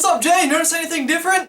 What's up, Jay? Notice anything different?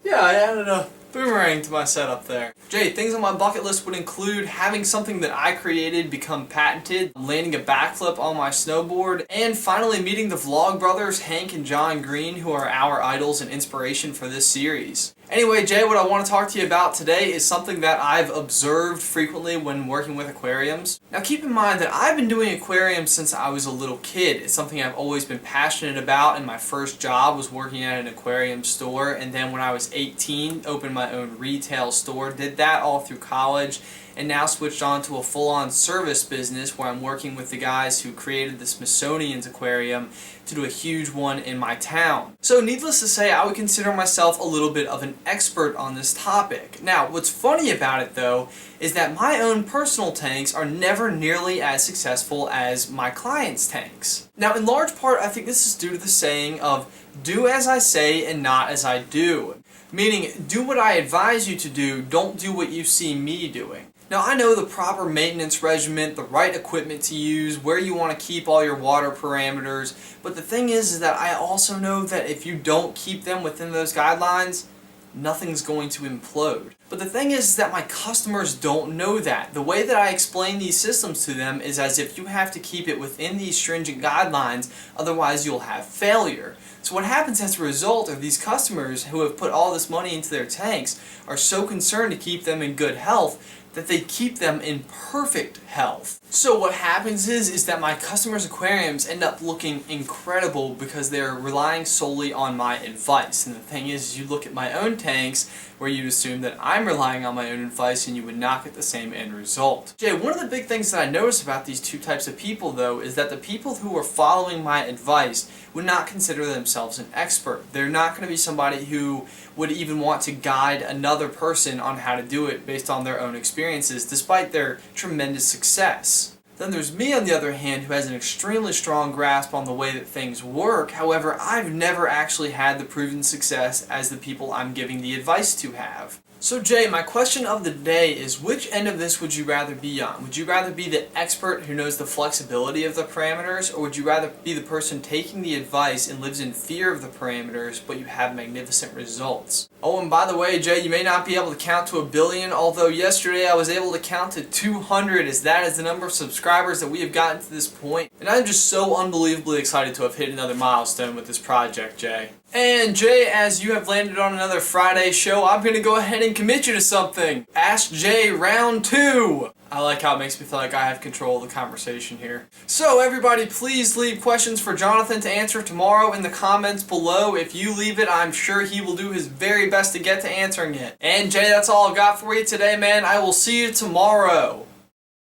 Yeah, I added a boomerang to my setup there. Jay, things on my bucket list would include having something that I created become patented, landing a backflip on my snowboard, and finally meeting the Vlog brothers, Hank and John Green, who are our idols and inspiration for this series. Anyway, Jay, what I want to talk to you about today is something that I've observed frequently when working with aquariums. Now keep in mind that I've been doing aquariums since I was a little kid. It's something I've always been passionate about, and my first job was working at an aquarium store, and then when I was 18, opened my own retail store, did that all through college, and now switched on to a full-on service business where I'm working with the guys who created the Smithsonian's aquarium to do a huge one in my town. So needless to say, I would consider myself a little bit of an expert on this topic. Now, what's funny about it though is that my own personal tanks are never nearly as successful as my clients' tanks. Now, in large part, I think this is due to the saying of do as I say and not as I do. Meaning, do what I advise you to do, don't do what you see me doing. Now I know the proper maintenance regimen, the right equipment to use, where you want to keep all your water parameters, but the thing is that I also know that if you don't keep them within those guidelines, nothing's going to implode. But the thing is that my customers don't know that. The way that I explain these systems to them is as if you have to keep it within these stringent guidelines, otherwise you'll have failure. So what happens as a result are these customers who have put all this money into their tanks are so concerned to keep them in good health that they keep them in perfect health. So what happens is that my customers' aquariums end up looking incredible because they're relying solely on my advice. And the thing is, you look at my own tanks where you'd assume that I'm relying on my own advice and you would not get the same end result. Jay, one of the big things that I notice about these two types of people though is that the people who are following my advice would not consider themselves an expert. They're not going to be somebody who would even want to guide another person on how to do it based on their own experiences, despite their tremendous success. Then there's me, on the other hand, who has an extremely strong grasp on the way that things work. However, I've never actually had the proven success as the people I'm giving the advice to have. So Jay, my question of the day is, which end of this would you rather be on? Would you rather be the expert who knows the flexibility of the parameters, or would you rather be the person taking the advice and lives in fear of the parameters, but you have magnificent results? Oh, and by the way, Jay, you may not be able to count to 1 billion, although yesterday I was able to count to 200, as that is the number of subscribers that we have gotten to this point. And I'm just so unbelievably excited to have hit another milestone with this project, Jay. And Jay, as you have landed on another Friday show, I'm going to go ahead and commit you to something. Ask Jay round 2. I like how it makes me feel like I have control of the conversation here. So everybody, please leave questions for Jonathan to answer tomorrow in the comments below. If you leave it, I'm sure he will do his very best to get to answering it. And Jay, that's all I've got for you today, man. I will see you tomorrow.